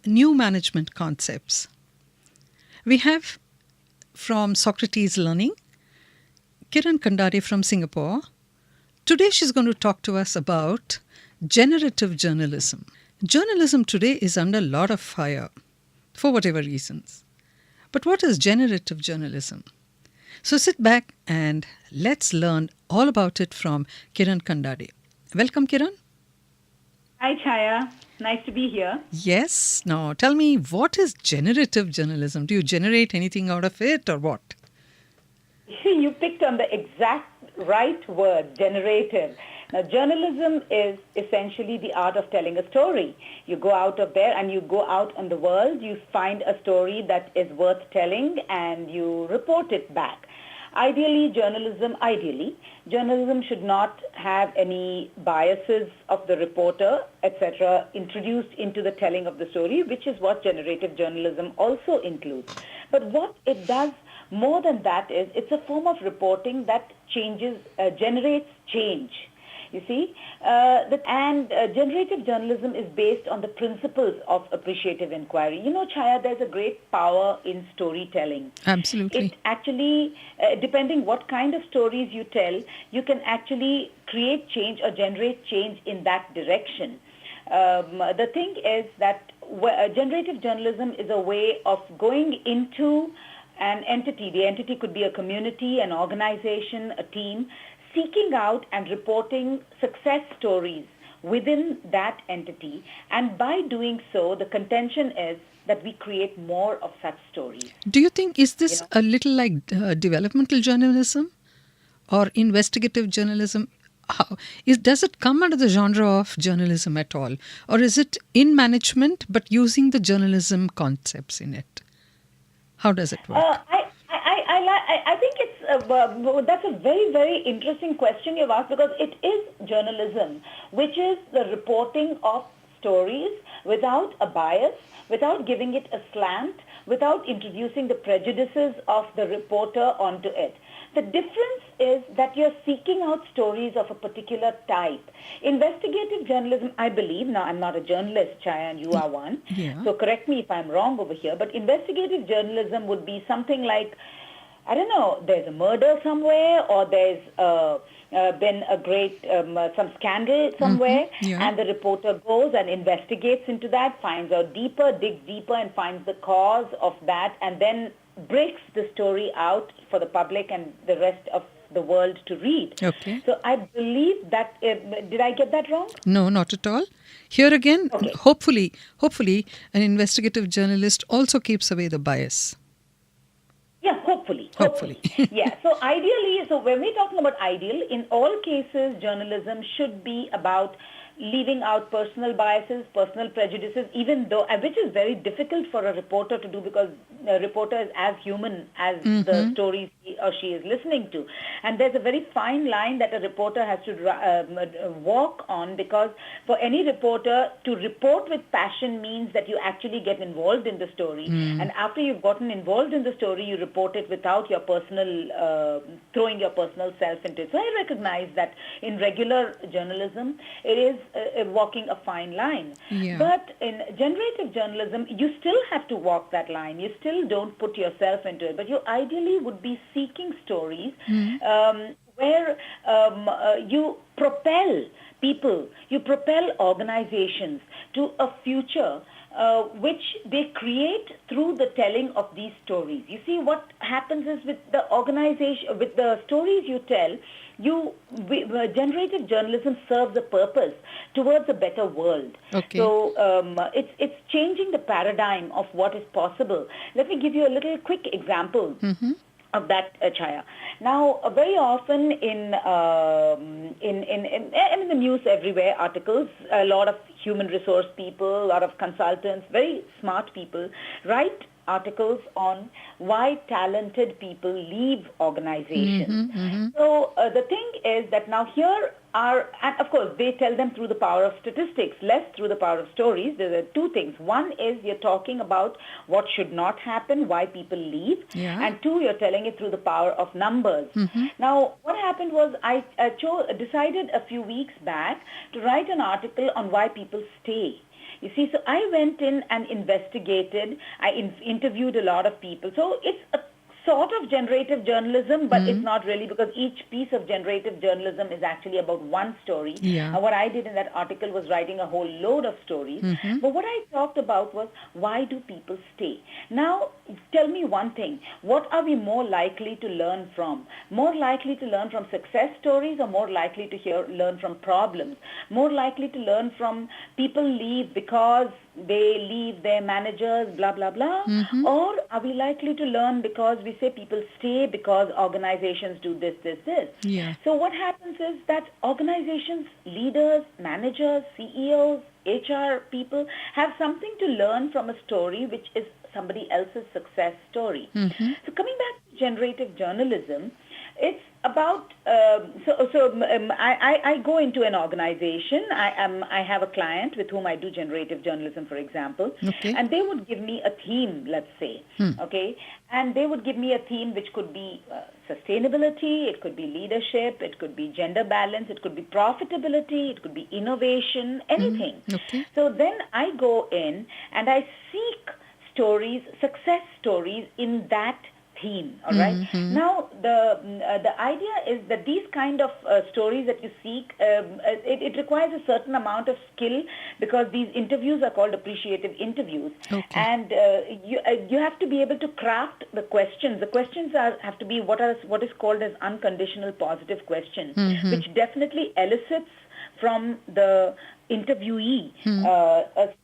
new management concepts. We have from Socrates Learning, KIran Kandade from Singapore. Today she's going to talk to us about generative journalism. Journalism today is under a lot of fire for whatever reasons. But what is generative journalism? So sit back and let's learn all about it from KIran Kandade. Welcome, Kiran. Hi, Chaya. Nice to be here. Yes. Now, tell me, what is generative journalism? Do you generate anything out of it or what? You picked on the exact right word, generative. Now, journalism is essentially the art of telling a story. You go out of there and you go out in the world, you find a story that is worth telling and you report it back. Ideally, journalism should not have any biases of the reporter, etc., introduced into the telling of the story, which is what generative journalism also includes. But what it does more than that is it's a form of reporting that generates change. You see, generative journalism is based on the principles of appreciative inquiry. You know, Chaya, there's a great power in storytelling. Absolutely. It actually, depending what kind of stories you tell, you can actually create change or generate change in that direction. The thing is that generative journalism is a way of going into an entity. The entity could be a community, an organization, a team, seeking out and reporting success stories within that entity. And by doing so, the contention is that we create more of such stories. Do you think, is this a little like developmental journalism or investigative journalism? Does it come under the genre of journalism at all? Or is it in management but using the journalism concepts in it? How does it work? I think that's a very, very interesting question you've asked, because it is journalism, which is the reporting of stories without a bias, without giving it a slant, without introducing the prejudices of the reporter onto it. The difference is that you're seeking out stories of a particular type. Investigative journalism, I believe, now I'm not a journalist, Chaya, and you are one, so correct me if I'm wrong over here, but investigative journalism would be something like, I don't know, there's a murder somewhere, or there's been a great, some scandal somewhere, and the reporter goes and investigates into that, finds out deeper, digs deeper, and finds the cause of that, and then breaks the story out for the public and the rest of the world to read. Okay. So I believe that, did I get that wrong? No, not at all. Here again, hopefully, an investigative journalist also keeps away the bias. Yeah, hopefully. Yeah, so ideally, when we're talking about ideal, in all cases, journalism should be about leaving out personal biases, personal prejudices, even though, which is very difficult for a reporter to do, because a reporter is as human as the stories he or she is listening to. And there's a very fine line that a reporter has to walk on, because for any reporter to report with passion means that you actually get involved in the story. And after you've gotten involved in the story, you report it without your personal, throwing your personal self into it. So I recognize that in regular journalism, it is walking a fine line. But in generative journalism, you still have to walk that line. You still don't put yourself into it. But you ideally would be seeking stories where you propel people, you propel organizations to a future which they create through the telling of these stories. You see, what happens is with the organization, with the stories you tell, generative journalism serves a purpose towards a better world. So it's changing the paradigm of what is possible. Let me give you a little quick example of that, Chaya. Now, very often in the news everywhere, articles, a lot of human resource people, a lot of consultants, very smart people write articles on why talented people leave organizations. So the thing is that now here are, and of course they tell them through the power of statistics, less through the power of stories. There are two things. One is you're talking about what should not happen, why people leave, and two, you're telling it through the power of numbers. Now, what happened was I decided a few weeks back to write an article on why people stay. You see, so I went in and investigated. I interviewed a lot of people. So it's a sort of generative journalism, but it's not really, because each piece of generative journalism is actually about one story. Yeah. And what I did in that article was writing a whole load of stories. But what I talked about was, why do people stay? Now, tell me one thing. What are we more likely to learn from? More likely to learn from success stories, or more likely to learn from problems? More likely to learn from people leave because they leave their managers, blah, blah, blah? Or are we likely to learn because we say people stay because organizations do this, this, this? Yeah. So what happens is that organizations, leaders, managers, CEOs, HR people have something to learn from a story which is somebody else's success story. So coming back to generative journalism, it's about, I go into an organization. I have a client with whom I do generative journalism, for example, and they would give me a theme, let's say, okay, and they would give me a theme which could be sustainability, it could be leadership, it could be gender balance, it could be profitability, it could be innovation, anything. So then I go in and I seek stories, success stories in that theme, all right? Now, the idea is that these kind of stories that you seek, it requires a certain amount of skill, because these interviews are called appreciative interviews. And you have to be able to craft the questions. The questions have to be what is called as unconditional positive questions, which definitely elicits from the interviewee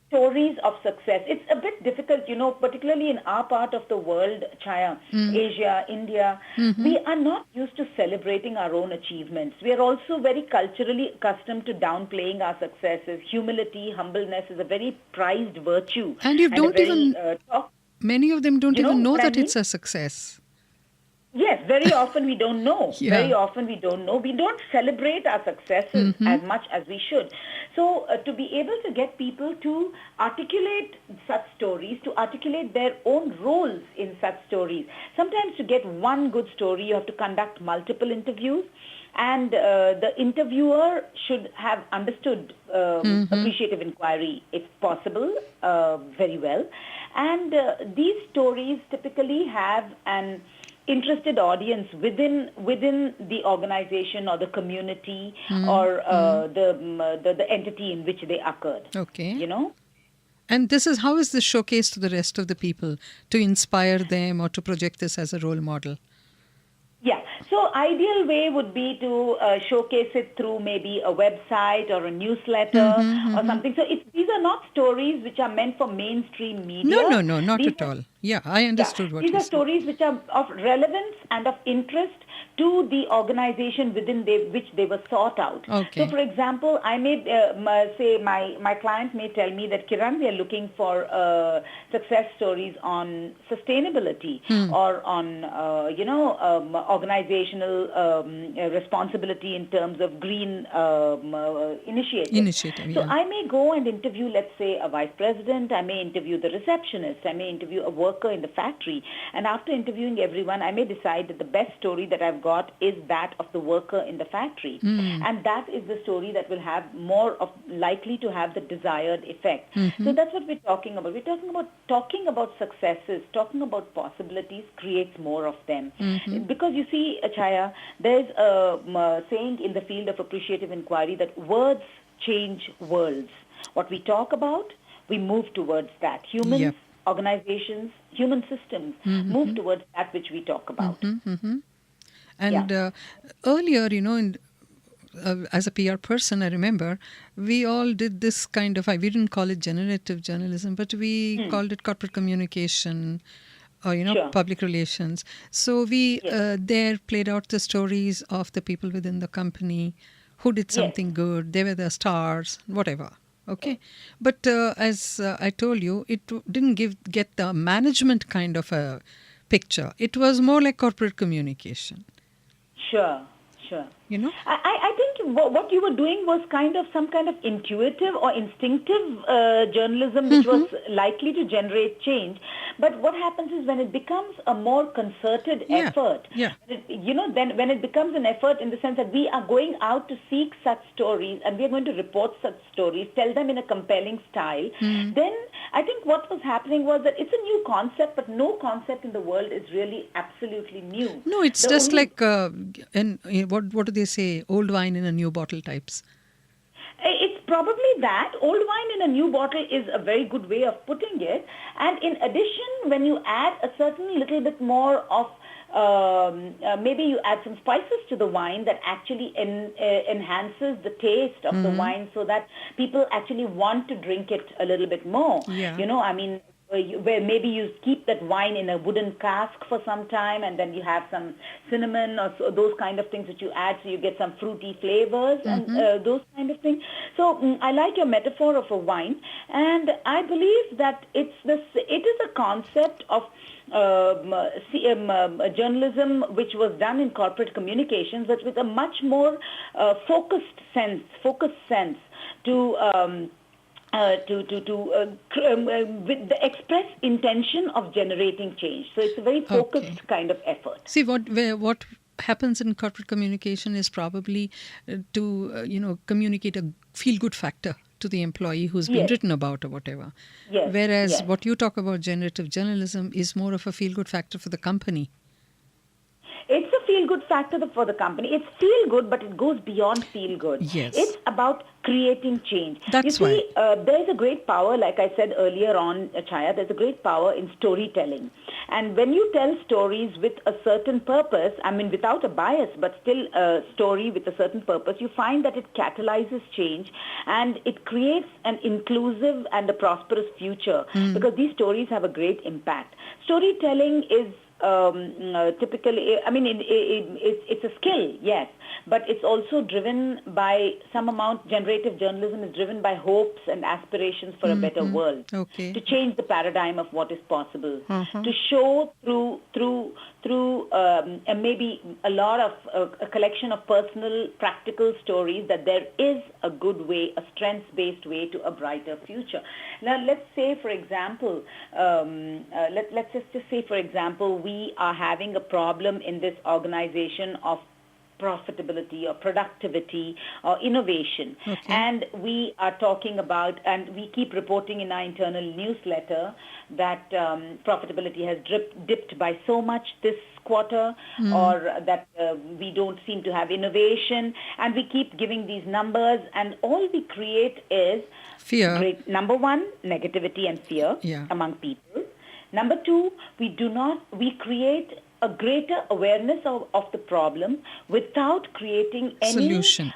stories of success. It's a bit difficult, particularly in our part of the world, Chaya, Asia, India. We are not used to celebrating our own achievements. We are also very culturally accustomed to downplaying our successes. Humility, humbleness is a very prized virtue. And many of them don't even know that it's a success. Yes, very often we don't know. Very often we don't know. We don't celebrate our successes as much as we should. So to be able to get people to articulate such stories, to articulate their own roles in such stories. Sometimes to get one good story, you have to conduct multiple interviews. And the interviewer should have understood appreciative inquiry, if possible, very well. And these stories typically have an interested audience within the organization or the community or the entity in which they occurred. And how is this showcased to the rest of the people to inspire them or to project this as a role model? Yeah. So ideal way would be to showcase it through maybe a website or a newsletter or something. So these are not stories which are meant for mainstream media. No, not at all. Yeah, I understood what you said. These are stories which are of relevance and of interest to the organization within which they were sought out. So, for example, I may say my client may tell me that, Kiran, we are looking for success stories on sustainability or on, organizational responsibility in terms of green initiatives. So I may go and interview, let's say, a vice president. I may interview the receptionist. I may interview a worker in the factory. And after interviewing everyone, I may decide that the best story that I've got is that of the worker in the factory. And that is the story that will have likely to have the desired effect. So that's what we're talking about. We're talking about successes, talking about possibilities creates more of them. Because you see, Chaya, there's a saying in the field of appreciative inquiry that words change worlds. What we talk about, we move towards that. Humans, organizations, human systems move towards that which we talk about. And earlier, as a PR person, I remember we all did this kind of, we didn't call it generative journalism, but we called it corporate communication or, public relations. So we there played out the stories of the people within the company who did something good. They were the stars, whatever. Okay. But as I told you, it didn't get the management kind of a picture. It was more like corporate communication. Sure. you know? I think what you were doing was some kind of intuitive or instinctive journalism, which was likely to generate change. But what happens is when it becomes a more concerted effort, then when it becomes an effort in the sense that we are going out to seek such stories and we are going to report such stories, tell them in a compelling style, then I think what was happening was that it's a new concept, but no concept in the world is really absolutely new. No, it's just like, what do they say, old wine in a new bottle types. It's probably that. Old wine in a new bottle is a very good way of putting it. And in addition, when you add a certain little bit more of maybe you add some spices to the wine that actually enhances the taste of the wine so that people actually want to drink it a little bit more. Yeah. Where maybe you keep that wine in a wooden cask for some time and then you have some cinnamon or those kind of things that you add so you get some fruity flavors and those kind of things. So I like your metaphor of a wine, and I believe that it is a concept of journalism which was done in corporate communications, but with a much more focused sense to with the express intention of generating change. So it's a very focused kind of effort. See, what happens in corporate communication is probably to communicate a feel-good factor to the employee who's been written about or whatever. Yes. Whereas what you talk about generative journalism is more of a feel-good factor for the company. It's a feel-good factor for the company. It's feel-good, but it goes beyond feel-good. Yes. It's about creating change. That's why. There's a great power, like I said earlier on, Chaya, there's a great power in storytelling. And when you tell stories with a certain purpose, I mean, without a bias, but still a story with a certain purpose, you find that it catalyzes change and it creates an inclusive and a prosperous future because these stories have a great impact. Storytelling is typically, I mean, it's a skill, yes, but it's also driven by some amount. Generative journalism is driven by hopes and aspirations for a better world, to change the paradigm of what is possible, to show through maybe a lot of a collection of personal, practical stories that there is a good way, a strengths-based way to a brighter future. Now, let's say, for example, let's just say, for example, we are having a problem in this organization of profitability or productivity or innovation. And we are talking about, and we keep reporting in our internal newsletter that profitability has dipped by so much this quarter, or that we don't seem to have innovation, and we keep giving these numbers, and all we create is fear. Number one, negativity and fear among people. Number two, we create a greater awareness of the problem without creating any solution.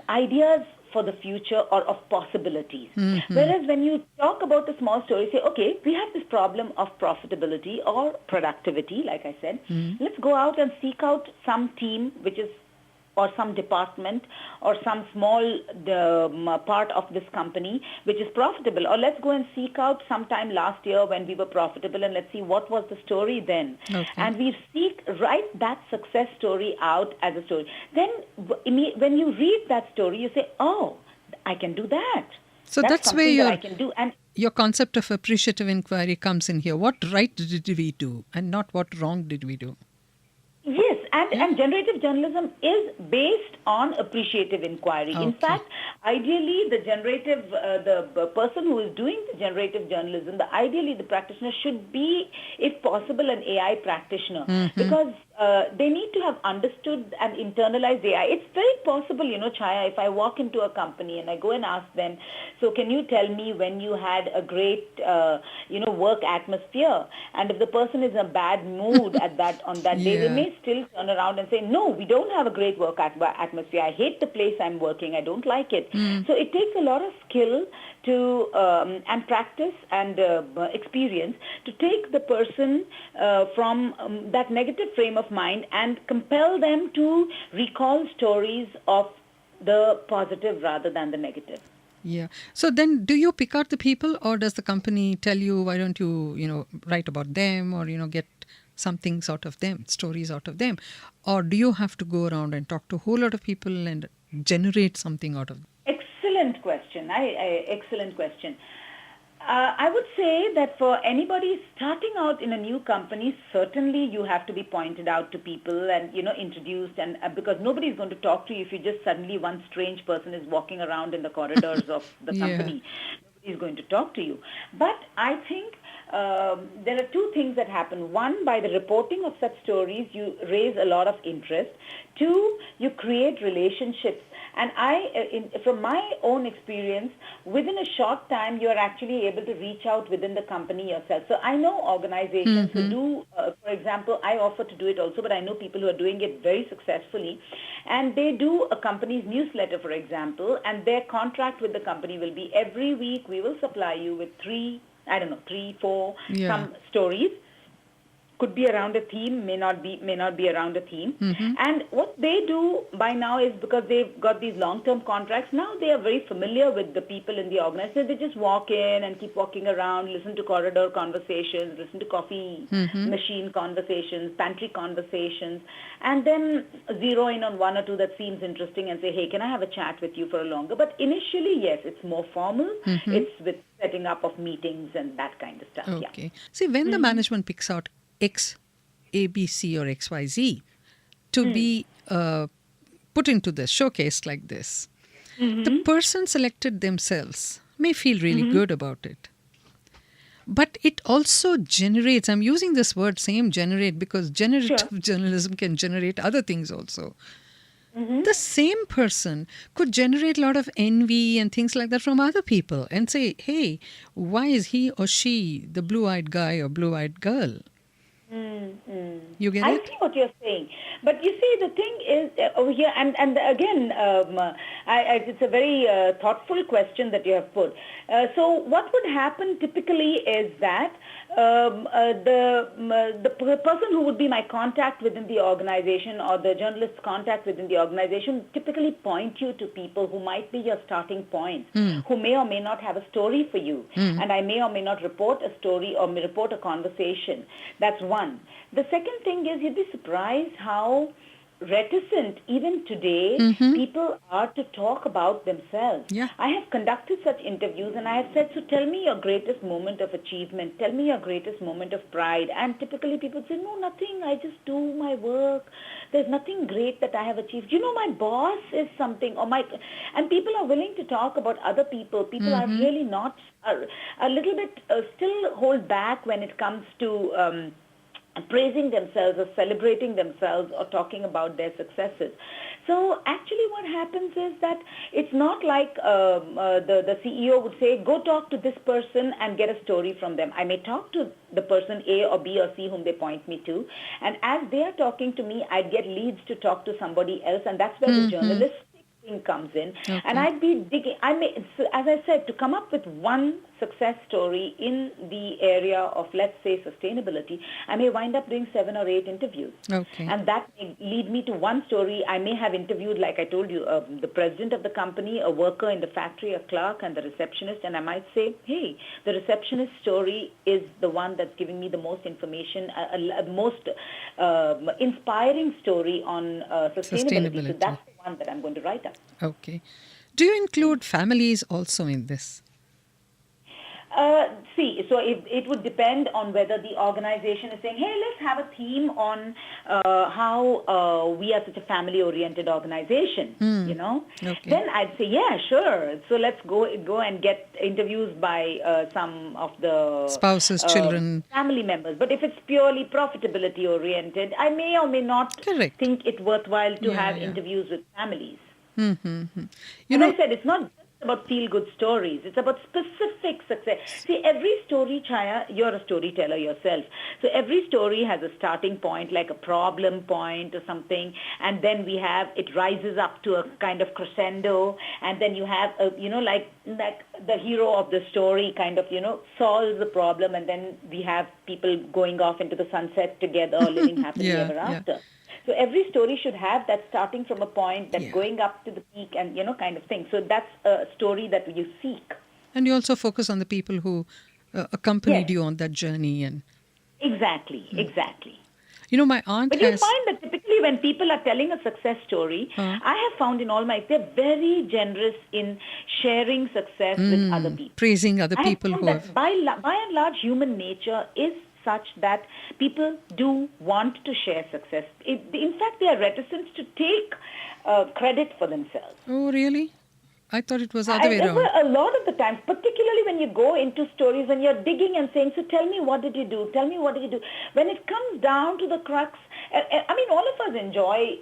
Ideas for the future or of possibilities. Whereas when you talk about a small story, say, okay, we have this problem of profitability or productivity, like I said, let's go out and seek out some team or some department or some small part of this company which is profitable. Or let's go and seek out sometime last year when we were profitable, and let's see what was the story then. And we write that success story out as a story. Then when you read that story, you say, oh, I can do that. So that's where I can do. And your concept of appreciative inquiry comes in here. What right did we do and not what wrong did we do? Yes, and generative journalism is based on appreciative inquiry. In fact, ideally, the person who is doing the generative journalism, ideally the practitioner should be, if possible, an AI practitioner, because they need to have understood and internalized AI. It's very possible, Chaya, if I walk into a company and I go and ask them, so can you tell me when you had a great, work atmosphere? And if the person is in a bad mood on that day, they may still turn around and say, no, we don't have a great work atmosphere. I hate the place I'm working. I don't like it. So it takes a lot of skill to and practice and experience to take the person from that negative frame of mind and compel them to recall stories of the positive rather than the negative. Yeah. So then do you pick out the people, or does the company tell you, why don't you, write about them, or, get some things out of them, stories out of them? Or do you have to go around and talk to a whole lot of people and generate something out of them? Excellent question. Excellent question. I would say that for anybody starting out in a new company, certainly you have to be pointed out to people and, introduced, and because nobody is going to talk to you if you just suddenly one strange person is walking around in the corridors of the company. Nobody is going to talk to you. But I think there are two things that happen. One, by the reporting of such stories, you raise a lot of interest. Two, you create relationships. And from my own experience, within a short time, you are actually able to reach out within the company yourself. So I know organizations who do, for example, I offer to do it also, but I know people who are doing it very successfully. And they do a company's newsletter, for example, and their contract with the company will be every week we will supply you with 3, 4, some stories. Could be around a theme, may not be around a theme. And what they do by now is, because they've got these long-term contracts, now they are very familiar with the people in the organization. They just walk in and keep walking around, listen to corridor conversations, listen to coffee machine conversations, pantry conversations, and then zero in on one or two that seems interesting and say, hey, can I have a chat with you for a longer? But initially, yes, it's more formal. It's with setting up of meetings and that kind of stuff. Okay. See, when the management picks out X, A, B, C or XYZ to be put into this, showcased like this, the person selected themselves may feel really good about it. But it also generates, I'm using this word generate because generative journalism can generate other things also. The same person could generate a lot of envy and things like that from other people and say, hey, why is he or she the blue-eyed guy or blue-eyed girl? You get it? I see what you're saying. But you see, the thing is over here, and again, it's a very thoughtful question that you have put. So what would happen typically is that the person who would be my contact within the organization, or the journalist's contact within the organization, typically point you to people who might be your starting point, who may or may not have a story for you. And I may or may not report a story or may report a conversation. That's one. The second thing is, you'd be surprised how reticent even today people are to talk about themselves. I have conducted such interviews and I have said, so tell me your greatest moment of achievement, tell me your greatest moment of pride. And typically people say, no, nothing, I just do my work, there's nothing great that I have achieved. My boss is something, and people are willing to talk about other people. People are really not, a little bit still hold back when it comes to praising themselves or celebrating themselves or talking about their successes. So actually what happens is that it's not like the CEO would say, go talk to this person and get a story from them. I may talk to the person A or B or C whom they point me to, and as they are talking to me, I'd get leads to talk to somebody else, and that's where the journalist comes in. And I'd be digging, as I said, to come up with one success story in the area of, let's say, sustainability, I may wind up doing 7 or 8 interviews. And that may lead me to one story. I may have interviewed, like I told you, the president of the company, a worker in the factory, a clerk, and the receptionist, and I might say, hey, the receptionist story is the one that's giving me the most information, most inspiring story on sustainability. So that's the one that I'm going to write up. Okay. Do you include families also in this? So it would depend on whether the organization is saying, hey, let's have a theme on how we are such a family-oriented organization, Then I'd say, yeah, sure. So let's go and get interviews by some of the spouses, children, family members. But if it's purely profitability-oriented, I may or may not think it worthwhile to have interviews with families. I said, it's not about feel-good stories. It's about specific success. See, every story, Chaya, you're a storyteller yourself. So every story has a starting point, like a problem point or something, and then it rises up to a kind of crescendo, and then you have, like the hero of the story kind of, solves the problem, and then we have people going off into the sunset together, living happily ever after. So every story should have that starting from a point, that going up to the peak and, kind of thing. So that's a story that you seek. And you also focus on the people who accompanied you on that journey. And Exactly. My aunt But has... you find that typically when people are telling a success story, I have found in all they're very generous in sharing success with other people. Praising other I have people found who that have... by and large, human nature is such that people do want to share success. In fact, they are reticent to take credit for themselves. Oh, really? I thought it was the other way There were around. a lot of the times, particularly when you go into stories and you're digging and saying, so tell me, what did you do? Tell me, what did you do? When it comes down to the crux, all of us enjoy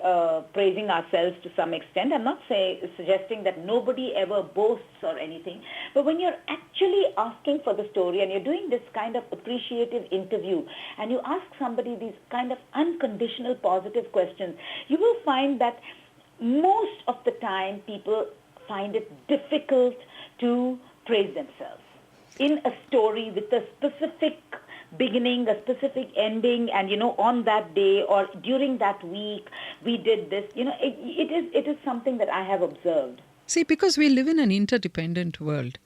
praising ourselves to some extent. I'm not suggesting that nobody ever boasts or anything. But when you're actually asking for the story and you're doing this kind of appreciative interview and you ask somebody these kind of unconditional positive questions, you will find that most of the time people find it difficult to praise themselves in a story with a specific beginning, a specific ending, and on that day or during that week we did this. It is something that I have observed. See, because we live in an interdependent world.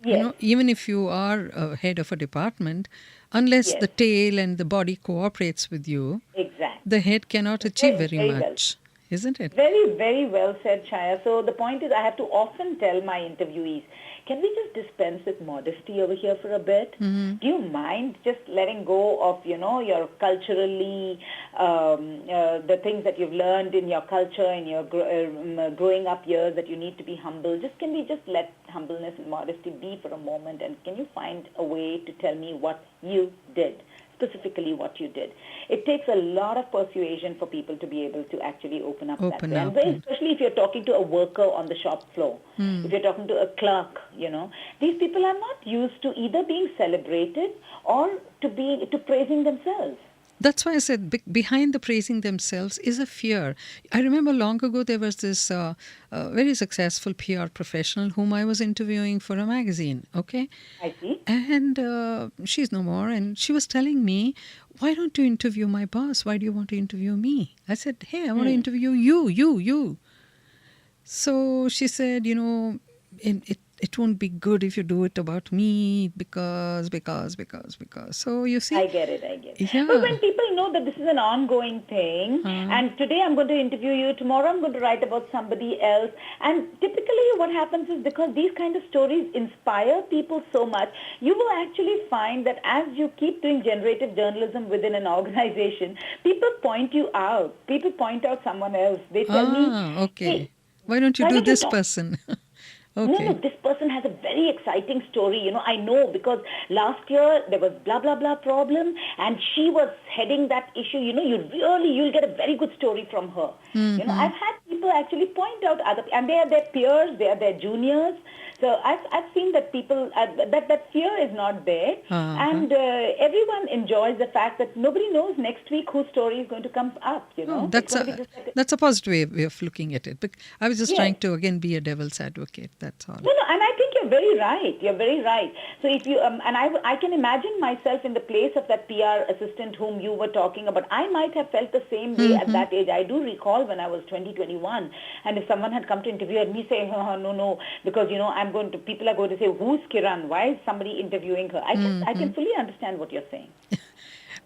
Yes. Even if you are a head of a department, unless Yes. the tail and the body cooperates with you, Exactly. the head cannot achieve very Very well. much, isn't it? Very, very well said, Chaya. So the point is, I have to often tell my interviewees, can we just dispense with modesty over here for a bit? Do you mind just letting go of, your culturally, the things that you've learned in your culture, in your growing up years, that you need to be humble? Can we just let humbleness and modesty be for a moment? And can you find a way to tell me what you did? Specifically what you did. It takes a lot of persuasion for people to be able to actually open up that way. And very especially if you're talking to a worker on the shop floor, if you're talking to a clerk, these people are not used to either being celebrated or to praising themselves. That's why I said behind the praising themselves is a fear. I remember long ago there was this very successful PR professional whom I was interviewing for a magazine, okay? I see. And she's no more, and she was telling me, why don't you interview my boss? Why do you want to interview me? I said, hey, I want to interview you. So she said, it won't be good if you do it about me because. So you see. I get it. Yeah. But when people know that this is an ongoing thing, and today I'm going to interview you, tomorrow I'm going to write about somebody else, and typically what happens is because these kind of stories inspire people so much, you will actually find that as you keep doing generative journalism within an organization, people point you out. People point out someone else. They tell me, okay. hey, why don't you do this person? Okay. No, this person has a very exciting story. I know because last year there was blah, blah, blah problem and she was heading that issue. You'll get a very good story from her. I've had people actually point out and they are their peers, they are their juniors. So I've seen that people, that fear is not there. And everyone enjoys the fact that nobody knows next week whose story is going to come up, That's a positive way of looking at it. But I was just trying to, again, be a devil's advocate. That's all. No, and I think you're very right. So if you, and I can imagine myself in the place of that PR assistant whom you were talking about. I might have felt the same way at that age. I do recall when I was 20, 21, and if someone had come to interview me say, no, because, people are going to say, who's Kiran? Why is somebody interviewing her? I can fully understand what you're saying.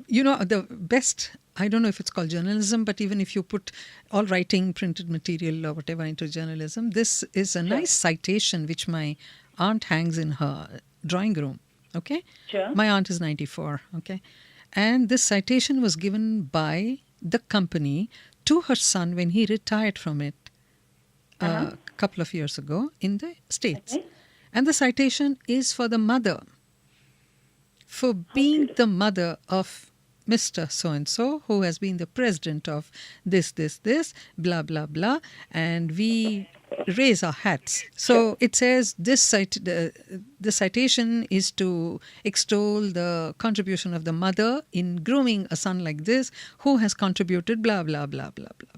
The best, I don't know if it's called journalism, but even if you put all writing, printed material or whatever into journalism, this is a nice citation which my aunt hangs in her drawing room, okay? Sure. My aunt is 94, okay? And this citation was given by the company to her son when he retired from it a couple of years ago in the States. Okay. And the citation is for the mother, for being the mother of Mr. So-and-so, who has been the president of this, blah, blah, blah, and we raise our hats. So it says the citation is to extol the contribution of the mother in grooming a son like this, who has contributed blah, blah, blah, blah, blah, blah.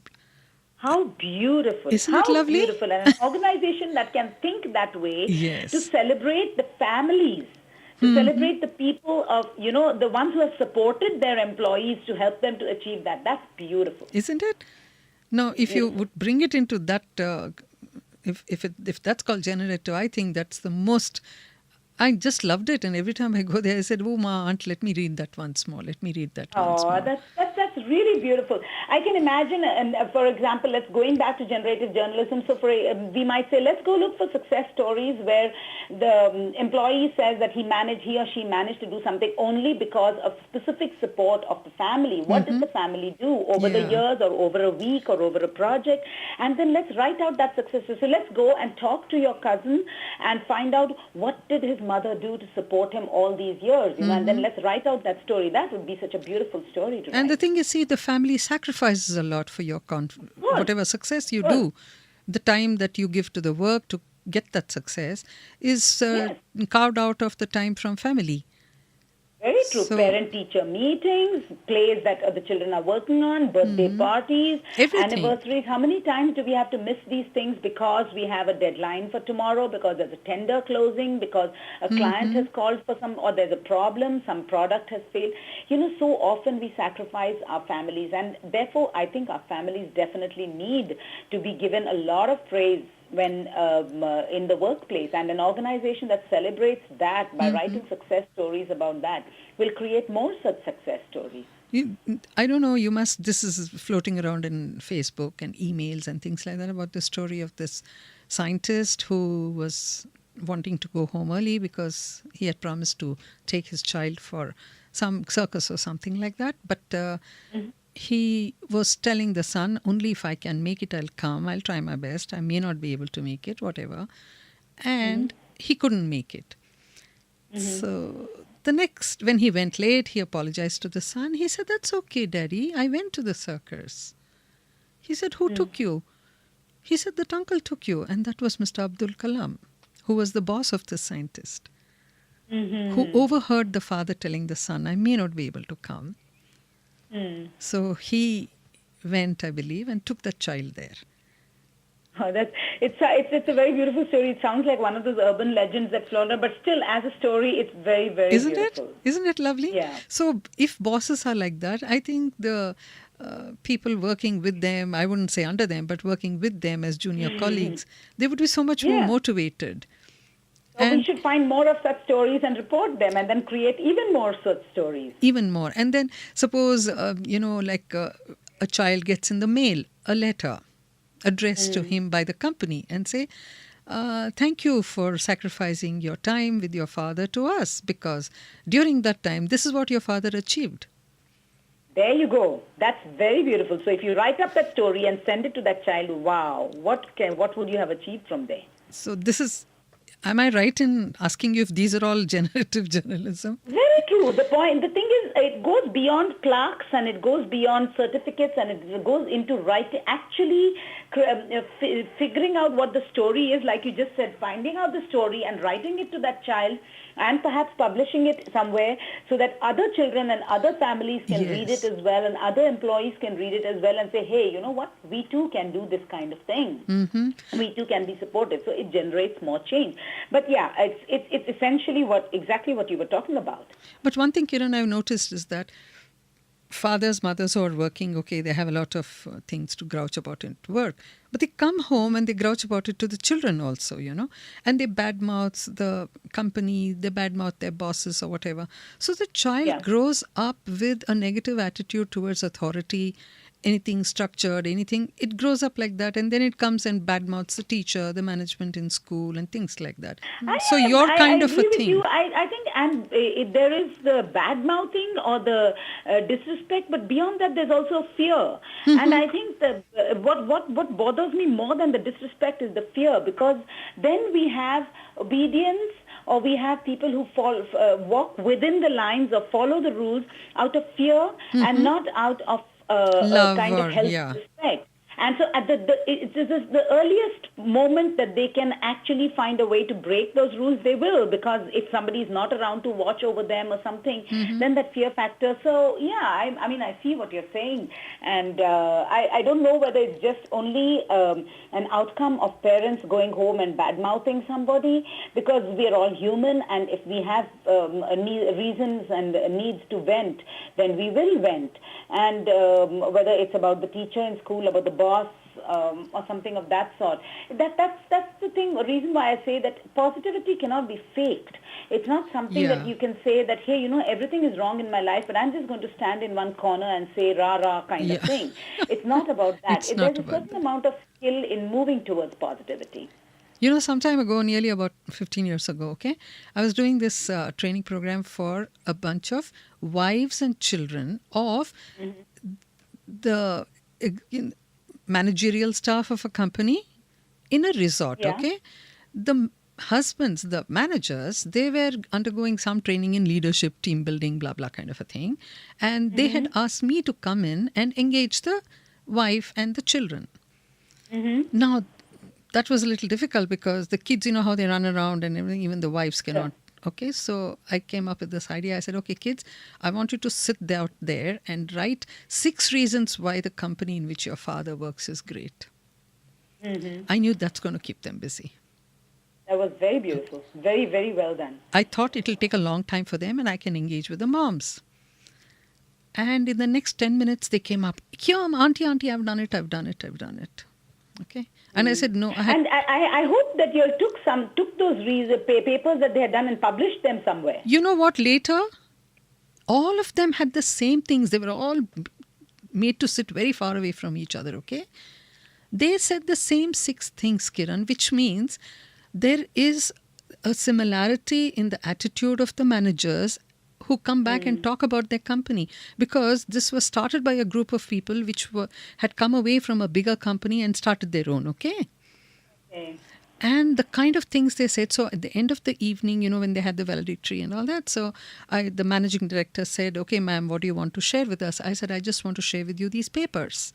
How beautiful. Isn't it lovely? How beautiful. And an organization that can think that way to celebrate the families, to celebrate the people of, the ones who have supported their employees to help them to achieve that. That's beautiful. Isn't it? Now, if you would bring it into that, if that's called generative, I think that's the most... I just loved it, and every time I go there, I said, "Oh, ma, aunt, let me read that once more. Let me read that once more." That's really beautiful. I can imagine, for example, let's going back to generative journalism. So we might say, let's go look for success stories where the employee says that he or she managed to do something only because of specific support of the family. What did the family do over the years or over a week or over a project? And then let's write out that success story. So let's go and talk to your cousin and find out what did his mother do to support him all these years, and then let's write out that story. That would be such a beautiful story to write. And the thing is, see, the family sacrifices a lot for your whatever success you do. The time that you give to the work to get that success is carved out of the time from family. Very true. So, parent-teacher meetings, plays that the children are working on, birthday parties, anniversaries. How many times do we have to miss these things because we have a deadline for tomorrow, because there's a tender closing, because a client has called for or there's a problem, some product has failed. So often we sacrifice our families, and therefore I think our families definitely need to be given a lot of praise when in the workplace, and an organization that celebrates that by writing success stories about that will create more such success stories. I don't know, this is floating around in Facebook and emails and things like that about the story of this scientist who was wanting to go home early because he had promised to take his child for some circus or something like that. But he was telling the son, only if I can make it, I'll come. I'll try my best. I may not be able to make it, whatever. And he couldn't make it. So when he went late, he apologized to the son. He said, that's okay, Daddy. I went to the circus. He said, who took you? He said, that uncle took you. And that was Mr. Abdul Kalam, who was the boss of the scientist, who overheard the father telling the son, I may not be able to come. So he went, I believe, and took the child there. Oh, it's a very beautiful story. It sounds like one of those urban legends that float around, but still, as a story, it's very, very beautiful. Isn't it lovely? Yeah. So if bosses are like that, I think the people working with them, I wouldn't say under them, but working with them as junior colleagues, they would be so much more motivated. So we should find more of such stories and report them, and then create even more such stories. Even more. And then suppose, a child gets in the mail a letter addressed to him by the company and say, thank you for sacrificing your time with your father to us, because during that time, this is what your father achieved. There you go. That's very beautiful. So if you write up that story and send it to that child, wow, what would you have achieved from there? So am I right in asking you if these are all generative journalism? Very true. The thing is, it goes beyond plaques and it goes beyond certificates, and it goes into actually figuring out what the story is, like you just said, finding out the story and writing it to that child, and perhaps publishing it somewhere so that other children and other families can read it as well, and other employees can read it as well and say, hey, you know what, we too can do this kind of thing. We too can be supportive. So it generates more change. But yeah, it's essentially exactly what you were talking about. But one thing, Kiran, I've noticed is that fathers, mothers who are working, okay, they have a lot of things to grouch about at work. But they come home and they grouch about it to the children also, and they badmouth the company, they badmouth their bosses or whatever. So the child grows up with a negative attitude towards authority, anything structured, anything. It grows up like that, and then it comes and badmouths the teacher, the management in school, and things like that. So you're kind of a thing. I think, and there is the bad-mouthing or the disrespect, but beyond that, there's also fear. And I think that what bothers me more than the disrespect is the fear, because then we have obedience, or we have people who walk within the lines or follow the rules out of fear and not out of love kind of respect. And so at it's the earliest moment that they can actually find a way to break those rules, they will, because if somebody is not around to watch over them or something, then that fear factor. So yeah, I mean, I see what you're saying. And I don't know whether it's just only an outcome of parents going home and bad-mouthing somebody, because we are all human, and if we have reasons and needs to vent, then we will vent. And whether it's about the teacher in school, about the boss, or something of that sort. That's the thing, reason why I say that positivity cannot be faked. It's not something that you can say that, hey, everything is wrong in my life, but I'm just going to stand in one corner and say rah rah kind of thing. It's not about that. There's a certain amount of skill in moving towards positivity. Some time ago, nearly about 15 years ago, okay, I was doing this training program for a bunch of wives and children of the managerial staff of a company in a resort, okay? The husbands, the managers, they were undergoing some training in leadership, team building, blah, blah kind of a thing. And they had asked me to come in and engage the wife and the children. Now, that was a little difficult because the kids, how they run around and everything, even the wives cannot. Okay, so I came up with this idea. I said, okay, kids, I want you to sit out there and write 6 reasons why the company in which your father works is great. I knew that's going to keep them busy. That was very beautiful. Very, very well done. I thought it'll take a long time for them and I can engage with the moms. And in the next 10 minutes, they came up. Here, auntie, I've done it. Okay. And I said, no. And I hope that you took those papers that they had done and published them somewhere. You know what? Later, all of them had the same things. They were all made to sit very far away from each other, okay? They said the same 6 things, Kiran, which means there is a similarity in the attitude of the managers who come back and talk about their company, because this was started by a group of people which had come away from a bigger company and started their own, okay? And the kind of things they said. So at the end of the evening, when they had the valedictory and all that, so the managing director said, okay, ma'am, what do you want to share with us? I said, I just want to share with you these papers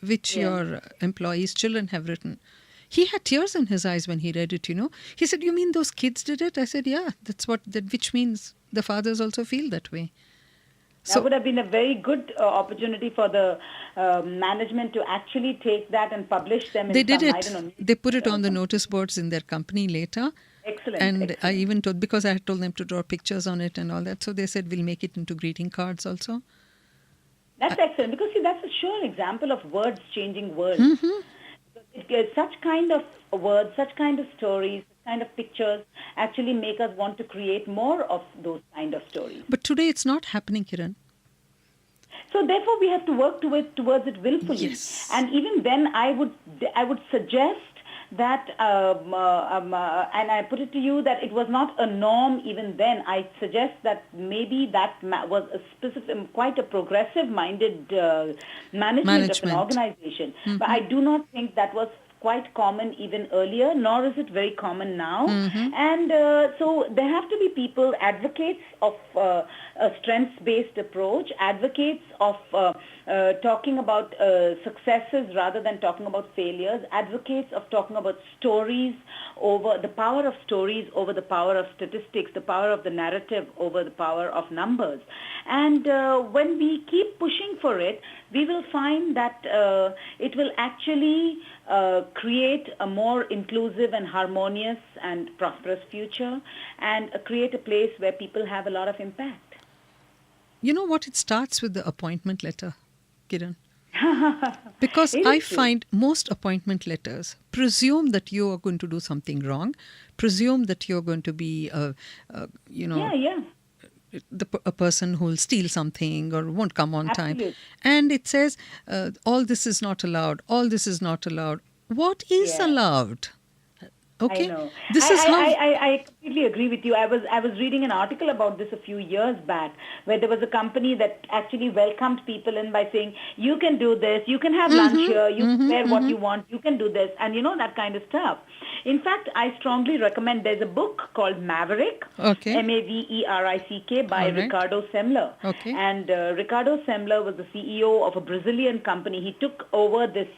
which your employees' children have written. He had tears in his eyes when he read it, He said, you mean those kids did it? I said, yeah, which means the fathers also feel that way. That would have been a very good opportunity for the management to actually take that and publish them. They did it. They put it on the notice boards in their company later. Excellent. And excellent. I even because I had told them to draw pictures on it and all that. So they said, we'll make it into greeting cards also. That's excellent, because that's a sure example of words changing worlds. Such kind of words, such kind of stories, such kind of pictures actually make us want to create more of those kind of stories. But today it's not happening, Kiran. So therefore we have to work towards it willfully. Yes. And even then I would suggest that, and I put it to you that it was not a norm even then. I suggest that maybe that was quite a progressive-minded management of an organization. But I do not think that was quite common even earlier, nor is it very common now. And so there have to be people, advocates of a strengths-based approach, advocates of talking about successes rather than talking about failures, advocates of talking about stories over the power of stories over the power of statistics, the power of the narrative over the power of numbers. And when we keep pushing for it, we will find that it will actually create a more inclusive and harmonious and prosperous future, and create a place where people have a lot of impact. You know what? It starts with the appointment letter, Kiran. Because I find most appointment letters presume that you are going to do something wrong, presume that you're going to be, a person who will steal something or won't come on time. And it says, all this is not allowed, all this is not allowed. What is allowed? Okay. I know. This is how I completely agree with you. I was reading an article about this a few years back, where there was a company that actually welcomed people in by saying, you can do this, you can have lunch here, you can wear what you want, you can do this, and that kind of stuff. In fact, I strongly recommend, there's a book called Maverick, Maverick, by Ricardo Semler. Okay. And Ricardo Semler was the CEO of a Brazilian company. He took over this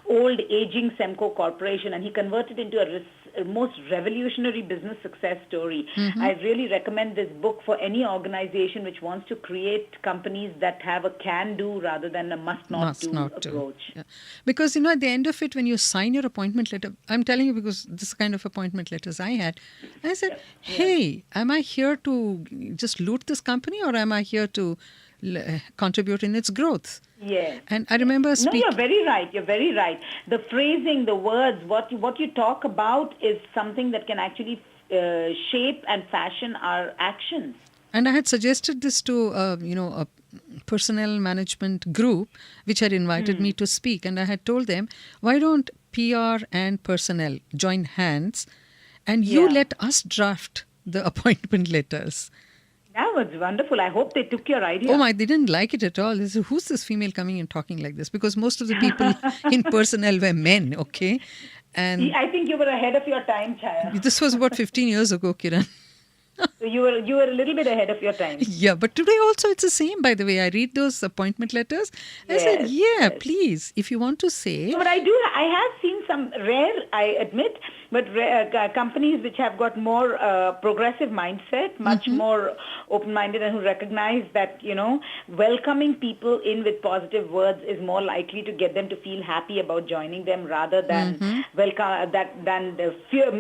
old aging Semco corporation and he converted into a most revolutionary business success story. I really recommend this book for any organization which wants to create companies that have a can-do rather than a must-not-do approach. Yeah. Because, at the end of it, when you sign your appointment letter, I'm telling you because this kind of appointment letters I had, I said, hey, am I here to just loot this company or am I here to contribute in its growth. Yes. And I remember No, you're very right. You're very right. The phrasing, the words, what you talk about is something that can actually shape and fashion our actions. And I had suggested this to, a personnel management group, which had invited me to speak. And I had told them, why don't PR and personnel join hands and you let us draft the appointment letters? That was wonderful. I hope they took your idea. Oh, they didn't like it at all. They said, who's this female coming and talking like this? Because most of the people in personnel were men, okay? And I think you were ahead of your time, Chaya. this was about 15 years ago, Kiran. So you were a little bit ahead of your time. Yeah, but today also it's the same, by the way. I read those appointment letters. I said, please, if you want to say. So, but I have seen some rare, I admit, but rare, companies which have got more progressive mindset, much more open-minded, and who recognize that, welcoming people in with positive words is more likely to get them to feel happy about joining them rather than the fear,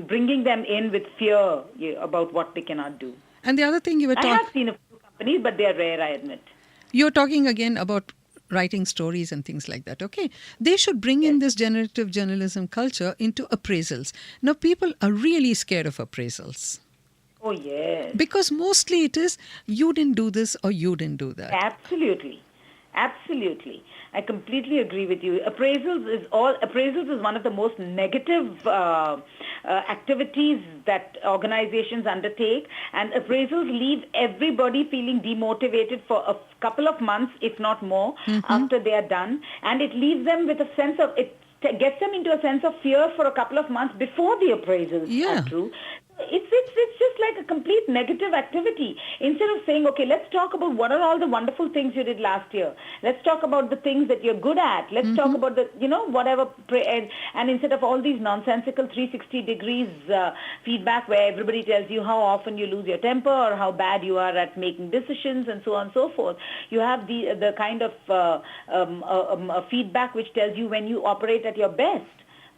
bringing them in with fear about what they cannot do. And the other thing you were talking... I have seen a few companies, but they are rare, I admit. You're talking again about writing stories and things like that, okay? They should bring in this generative journalism culture into appraisals. Now, people are really scared of appraisals. Oh, yes. Because mostly it is, you didn't do this or you didn't do that. Absolutely. Absolutely. I completely agree with you. Appraisals is one of the most negative activities that organizations undertake, and appraisals leave everybody feeling demotivated for a couple of months, if not more, after they are done, and it leaves them with a sense of gets them into a sense of fear for a couple of months before the appraisals are through. It's just like a complete negative activity. Instead of saying, okay, let's talk about what are all the wonderful things you did last year. Let's talk about the things that you're good at. Let's talk about the, whatever. And instead of all these nonsensical 360 degrees feedback where everybody tells you how often you lose your temper or how bad you are at making decisions and so on and so forth, you have the kind of feedback which tells you when you operate at your best.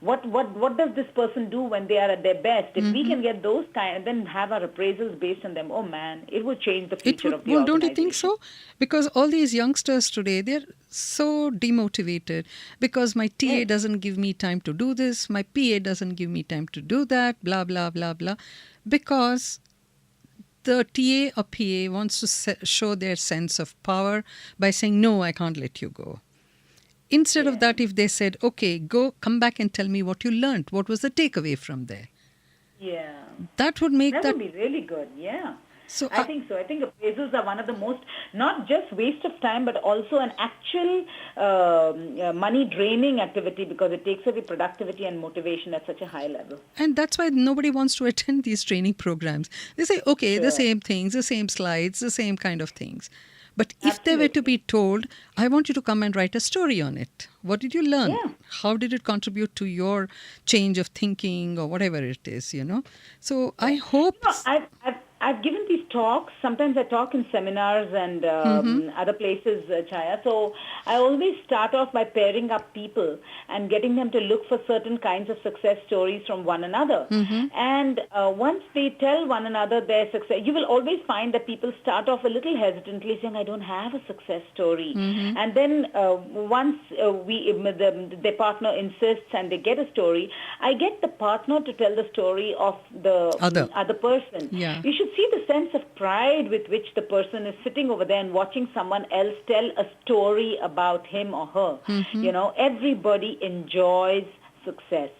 What does this person do when they are at their best? If we can get those kind, then have our appraisals based on them, oh man, it would change the future of the organization. Don't you think so? Because all these youngsters today, they're so demotivated because my TA doesn't give me time to do this, my PA doesn't give me time to do that, blah, blah, blah, blah. Because the TA or PA wants to show their sense of power by saying, no, I can't let you go. Instead of that, if they said, okay, come back and tell me what you learned, what was the takeaway from there? Yeah. That would make that would be really good, yeah. So I think so. I think appraisals are one of the most, not just waste of time, but also an actual money-draining activity because it takes away productivity and motivation at such a high level. And that's why nobody wants to attend these training programs. They say, okay, the same things, the same slides, the same kind of things. But if they were to be told, I want you to come and write a story on it. What did you learn? Yeah. How did it contribute to your change of thinking or whatever it is, So I hope... I've given these talks. Sometimes I talk in seminars and other places, Chaya. So I always start off by pairing up people and getting them to look for certain kinds of success stories from one another. And once they tell one another their success, you will always find that people start off a little hesitantly saying, I don't have a success story. And then once their partner insists and they get a story, I get the partner to tell the story of the other person. Yeah. You should see the sense of pride with which the person is sitting over there and watching someone else tell a story about him or her. Everybody enjoys success.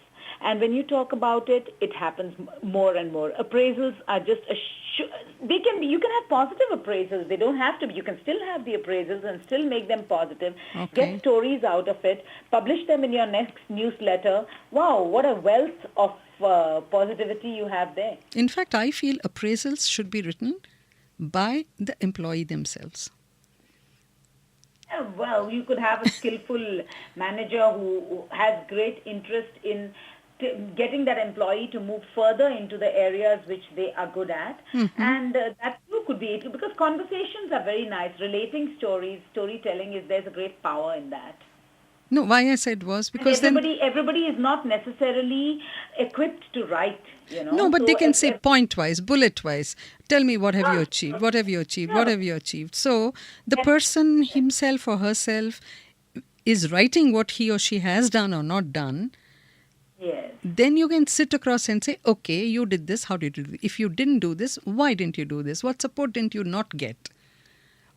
And when you talk about it, it happens more and more. Appraisals are just you can have positive appraisals. They don't have to be. You can still have the appraisals and still make them positive. Okay. Get stories out of it. Publish them in your next newsletter. Wow, what a wealth of positivity you have there. In fact, I feel appraisals should be written by the employee themselves. Well, you could have a skillful manager who has great interest in getting that employee to move further into the areas which they are good at. And that too could be it, because conversations are very nice. Relating stories, storytelling, there's a great power in that. No, why I said was And because then... everybody is not necessarily equipped to write, No, but So they can say point-wise, bullet-wise. Tell me, what have you achieved? What have you achieved? What have you achieved? So the person himself or herself is writing what he or she has done or not done. Yes. Then you can sit across and say, okay, you did this. How did you do it? If you didn't do this, why didn't you do this? What support didn't you not get?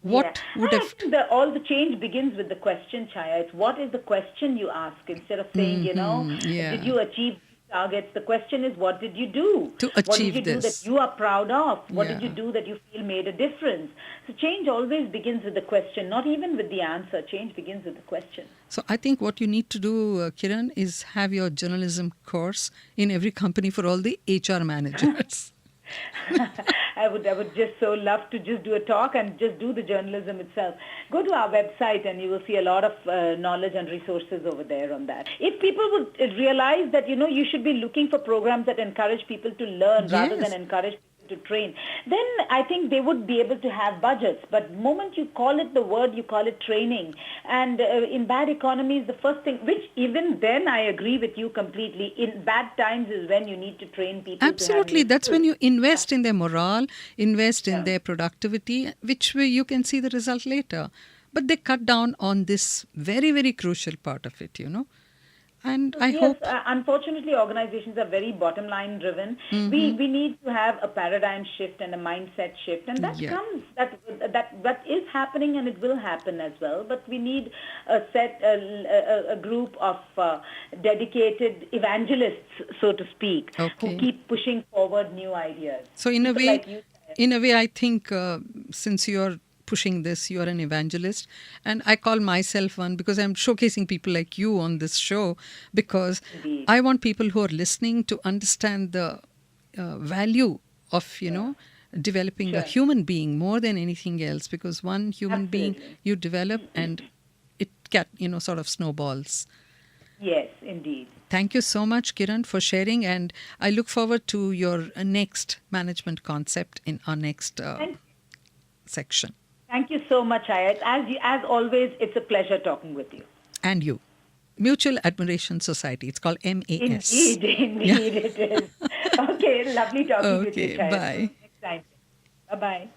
What would I have... think all the change begins with the question, Chaya. It's what is the question you ask instead of saying, did you achieve targets? The question is, what did you do? To What did achieve you do this. that you are proud of? What did Yeah. you do that you feel made a difference? So change always begins with the question, not even with the answer. Change begins with the question. So I think what you need to do, Kiran, is have your journalism course in every company for all the HR managers. I would just so love to just do a talk and just do the journalism itself. Go to our website and you will see a lot of knowledge and resources over there on that. If people would realize that, you should be looking for programs that encourage people to learn rather Yes. than encourage people to train, then I think they would be able to have budgets. But the moment you call it the word, you call it training. And in bad economies, the first thing, which even then I agree with you completely, in bad times is when you need to train people. Absolutely. That's when you invest in their morale, invest in their productivity, which way you can see the result later. But they cut down on this very, very crucial part of it, And I hope... Unfortunately, organizations are very bottom line driven. We need to have a paradigm shift and a mindset shift, and that comes that is happening, and it will happen as well. But we need a group of dedicated evangelists, so to speak, who keep pushing forward new ideas. So in a way, I think since you're pushing this, you're an evangelist, and I call myself one because I'm showcasing people like you on this show, because Indeed. I want people who are listening to understand the value of developing a human being more than anything else, because one human being you develop and it sort of snowballs. Yes, indeed. Thank you so much, Kiran, for sharing, and I look forward to your next management concept in our next section. Thank you so much, Ayat. As always, it's a pleasure talking with you. And you. Mutual Admiration Society. It's called MAS. Indeed it is. Okay, lovely talking with you, Chaya. Bye. Next time. Bye-bye.